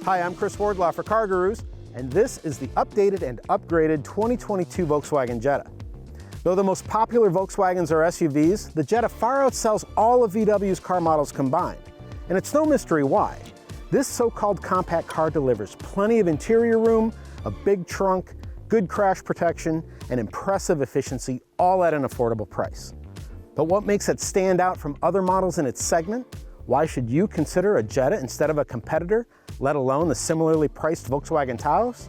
Hi, I'm Chris Wardlaw for CarGurus, and this is the updated and upgraded 2022 Volkswagen Jetta. Though the most popular Volkswagens are SUVs, the Jetta far outsells all of VW's car models combined. And it's no mystery why. This so-called compact car delivers plenty of interior room, a big trunk, good crash protection, and impressive efficiency, all at an affordable price. But what makes it stand out from other models in its segment? Why should you consider a Jetta instead of a competitor, let alone the similarly priced Volkswagen Taos?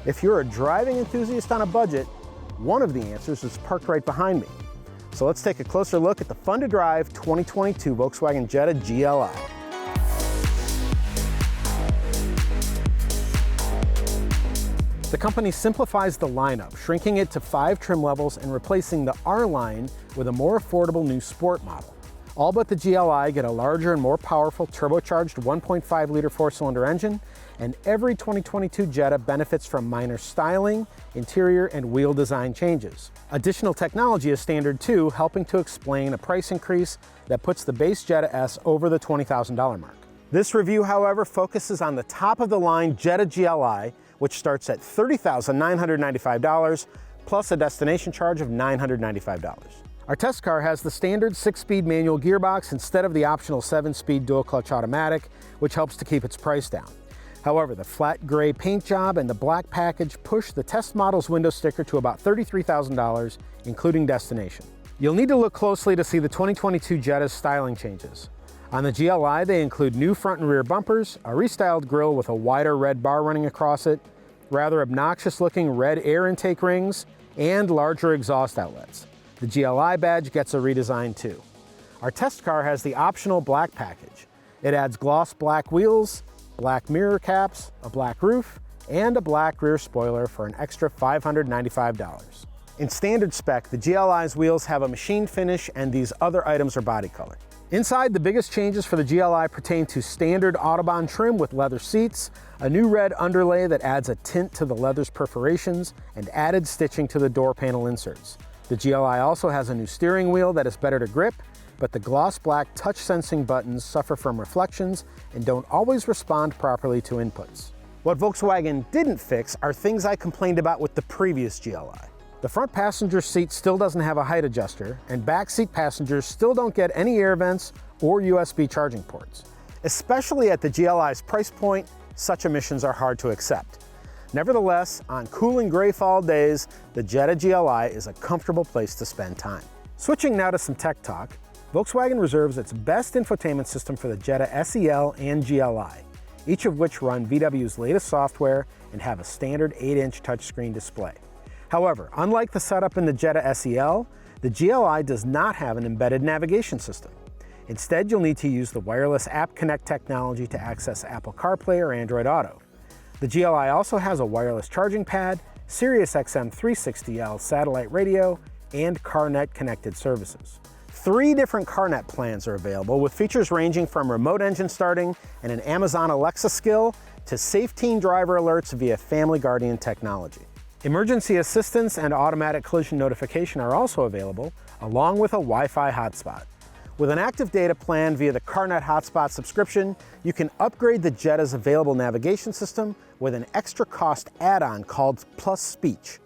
If you're a driving enthusiast on a budget, one of the answers is parked right behind me. So let's take a closer look at the fun-to-drive 2022 Volkswagen Jetta GLI. The company simplifies the lineup, shrinking it to 5 trim levels and replacing the R line with a more affordable new Sport model. All but the GLI get a larger and more powerful turbocharged 1.5-liter 4-cylinder engine, and every 2022 Jetta benefits from minor styling, interior, and wheel design changes. Additional technology is standard too, helping to explain a price increase that puts the base Jetta S over the $20,000 mark. This review, however, focuses on the top-of-the-line Jetta GLI, which starts at $30,995, plus a destination charge of $995. Our test car has the standard 6-speed manual gearbox instead of the optional 7-speed dual-clutch automatic, which helps to keep its price down. However, the flat gray paint job and the black package push the test model's window sticker to about $33,000, including destination. You'll need to look closely to see the 2022 Jetta's styling changes. On the GLI, they include new front and rear bumpers, a restyled grille with a wider red bar running across it, rather obnoxious-looking red air intake rings, and larger exhaust outlets. The GLI badge gets a redesign too. Our test car has the optional black package. It adds gloss black wheels, black mirror caps, a black roof, and a black rear spoiler for an extra $595. In standard spec, the GLI's wheels have a machined finish and these other items are body colored. Inside, the biggest changes for the GLI pertain to standard Autobahn trim with leather seats, a new red underlay that adds a tint to the leather's perforations, and added stitching to the door panel inserts. The GLI also has a new steering wheel that is better to grip, but the gloss black touch sensing buttons suffer from reflections and don't always respond properly to inputs. What Volkswagen didn't fix are things I complained about with the previous GLI. The front passenger seat still doesn't have a height adjuster, and back seat passengers still don't get any air vents or USB charging ports. Especially at the GLI's price point, such omissions are hard to accept. Nevertheless, on cool and gray fall days, the Jetta GLI is a comfortable place to spend time. Switching now to some tech talk, Volkswagen reserves its best infotainment system for the Jetta SEL and GLI, each of which run VW's latest software and have a standard 8-inch touchscreen display. However, unlike the setup in the Jetta SEL, the GLI does not have an embedded navigation system. Instead, you'll need to use the wireless App Connect technology to access Apple CarPlay or Android Auto. The GLI also has a wireless charging pad, Sirius XM 360L satellite radio, and CarNet connected services. 3 different CarNet plans are available, with features ranging from remote engine starting and an Amazon Alexa skill to safe teen driver alerts via Family Guardian technology. Emergency assistance and automatic collision notification are also available, along with a Wi-Fi hotspot. With an active data plan via the CarNet Hotspot subscription, you can upgrade the Jetta's available navigation system with an extra cost add-on called Plus Speech.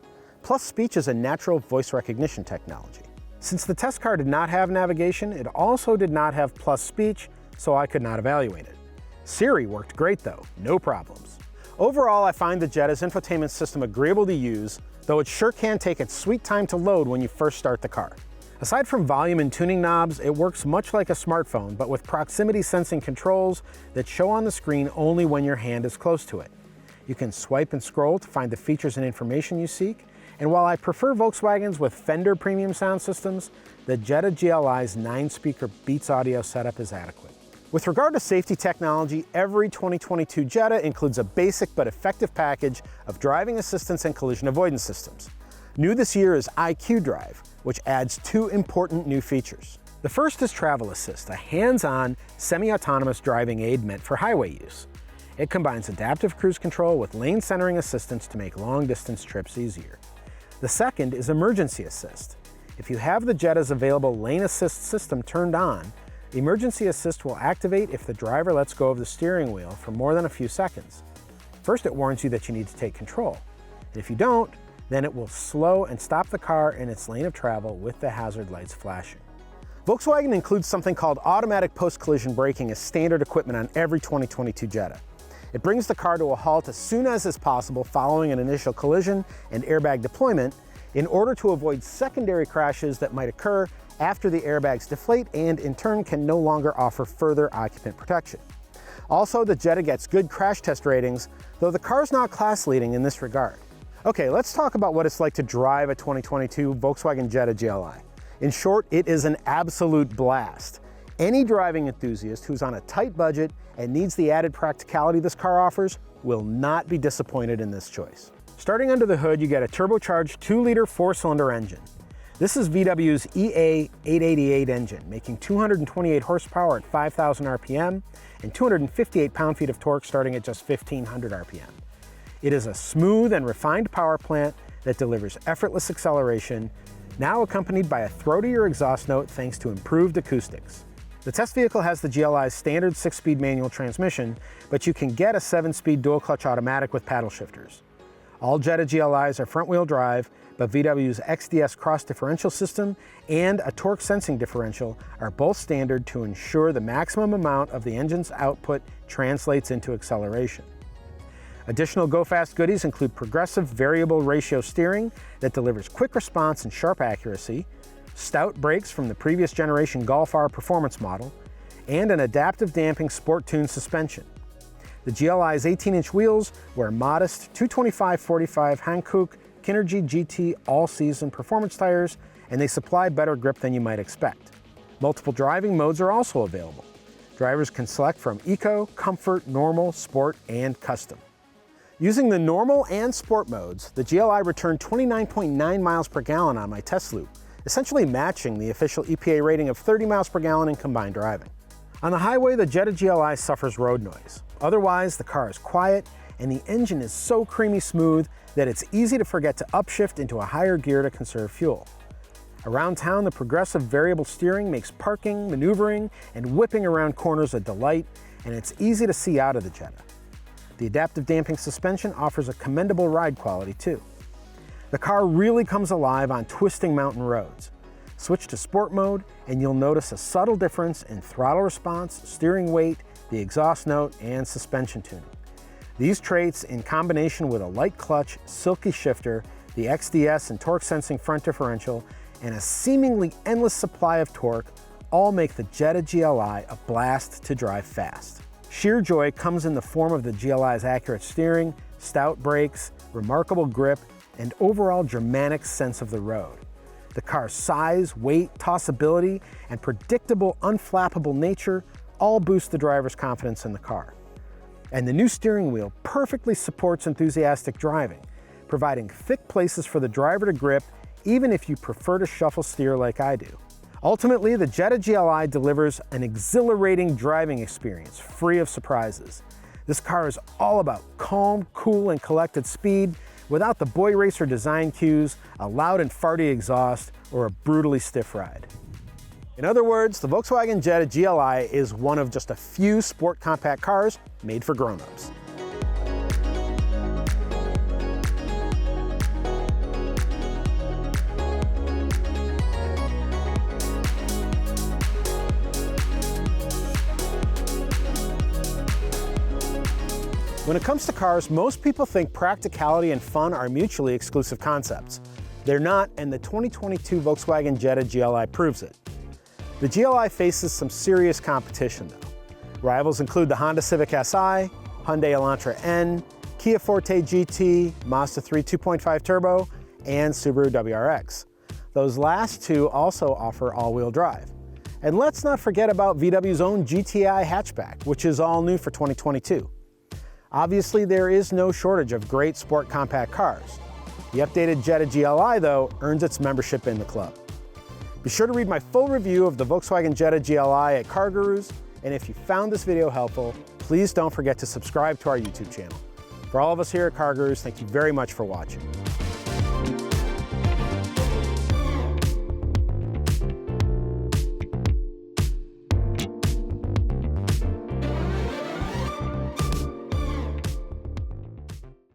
Plus Speech is a natural voice recognition technology. Since the test car did not have navigation, it also did not have Plus Speech, so I could not evaluate it. Siri worked great though, no problems. Overall, I find the Jetta's infotainment system agreeable to use, though it sure can take its sweet time to load when you first start the car. Aside from volume and tuning knobs, it works much like a smartphone, but with proximity sensing controls that show on the screen only when your hand is close to it. You can swipe and scroll to find the features and information you seek, and while I prefer Volkswagens with Fender premium sound systems, the Jetta GLI's 9-speaker Beats audio setup is adequate. With regard to safety technology, every 2022 Jetta includes a basic but effective package of driving assistance and collision avoidance systems. New this year is IQ Drive, which adds 2 important new features. The first is Travel Assist, a hands-on, semi-autonomous driving aid meant for highway use. It combines adaptive cruise control with lane centering assistance to make long-distance trips easier. The second is Emergency Assist. If you have the Jetta's available lane assist system turned on, Emergency assist will activate if the driver lets go of the steering wheel for more than a few seconds. First, it warns you that you need to take control. And if you don't, then it will slow and stop the car in its lane of travel with the hazard lights flashing. Volkswagen includes something called automatic post-collision braking as standard equipment on every 2022 Jetta. It brings the car to a halt as soon as is possible following an initial collision and airbag deployment in order to avoid secondary crashes that might occur after the airbags deflate and in turn can no longer offer further occupant protection. Also, the Jetta gets good crash test ratings, though the car's not class leading in this regard. Okay, let's talk about what it's like to drive a 2022 Volkswagen Jetta GLI. In short, it is an absolute blast. Any driving enthusiast who's on a tight budget and needs the added practicality this car offers will not be disappointed in this choice. Starting under the hood, you get a turbocharged 2-liter 4-cylinder engine. This is VW's EA888 engine, making 228 horsepower at 5,000 RPM and 258 pound-feet of torque starting at just 1,500 RPM. It is a smooth and refined power plant that delivers effortless acceleration, now accompanied by a throatier exhaust note thanks to improved acoustics. The test vehicle has the GLI's standard 6-speed manual transmission, but you can get a 7-speed dual-clutch automatic with paddle shifters. All Jetta GLIs are front-wheel drive, but VW's XDS cross differential system and a torque sensing differential are both standard to ensure the maximum amount of the engine's output translates into acceleration. Additional go-fast goodies include progressive variable ratio steering that delivers quick response and sharp accuracy, stout brakes from the previous generation Golf R performance model, and an adaptive damping sport-tuned suspension. The GLI's 18-inch wheels wear modest 225/45 Hankook Kinergy GT all-season performance tires, and they supply better grip than you might expect. Multiple driving modes are also available. Drivers can select from Eco, Comfort, Normal, Sport, and Custom. Using the Normal and Sport modes, the GLI returned 29.9 miles per gallon on my test loop, essentially matching the official EPA rating of 30 miles per gallon in combined driving. On the highway, the Jetta GLI suffers road noise. Otherwise, the car is quiet, and the engine is so creamy smooth that it's easy to forget to upshift into a higher gear to conserve fuel. Around town, the progressive variable steering makes parking, maneuvering, and whipping around corners a delight, and it's easy to see out of the Jetta. The adaptive damping suspension offers a commendable ride quality too. The car really comes alive on twisting mountain roads. Switch to Sport mode and you'll notice a subtle difference in throttle response, steering weight, the exhaust note, and suspension tuning. These traits, in combination with a light clutch, silky shifter, the XDS and torque sensing front differential, and a seemingly endless supply of torque, all make the Jetta GLI a blast to drive fast. Sheer joy comes in the form of the GLI's accurate steering, stout brakes, remarkable grip, and overall dramatic sense of the road. The car's size, weight, tossability, and predictable, unflappable nature all boost the driver's confidence in the car. And the new steering wheel perfectly supports enthusiastic driving, providing thick places for the driver to grip even if you prefer to shuffle steer like I do. Ultimately, the Jetta GLI delivers an exhilarating driving experience, free of surprises. This car is all about calm, cool, and collected speed without the boy racer design cues, a loud and farty exhaust, or a brutally stiff ride. In other words, the Volkswagen Jetta GLI is one of just a few sport compact cars made for grown-ups. When it comes to cars, most people think practicality and fun are mutually exclusive concepts. They're not, and the 2022 Volkswagen Jetta GLI proves it. The GLI faces some serious competition though. Rivals include the Honda Civic Si, Hyundai Elantra N, Kia Forte GT, Mazda 3 2.5 Turbo, and Subaru WRX. Those last two also offer all-wheel drive. And let's not forget about VW's own GTI hatchback, which is all new for 2022. Obviously, there is no shortage of great sport compact cars. The updated Jetta GLI, though, earns its membership in the club. Be sure to read my full review of the Volkswagen Jetta GLI at CarGurus, and if you found this video helpful, please don't forget to subscribe to our YouTube channel. For all of us here at CarGurus, thank you very much for watching.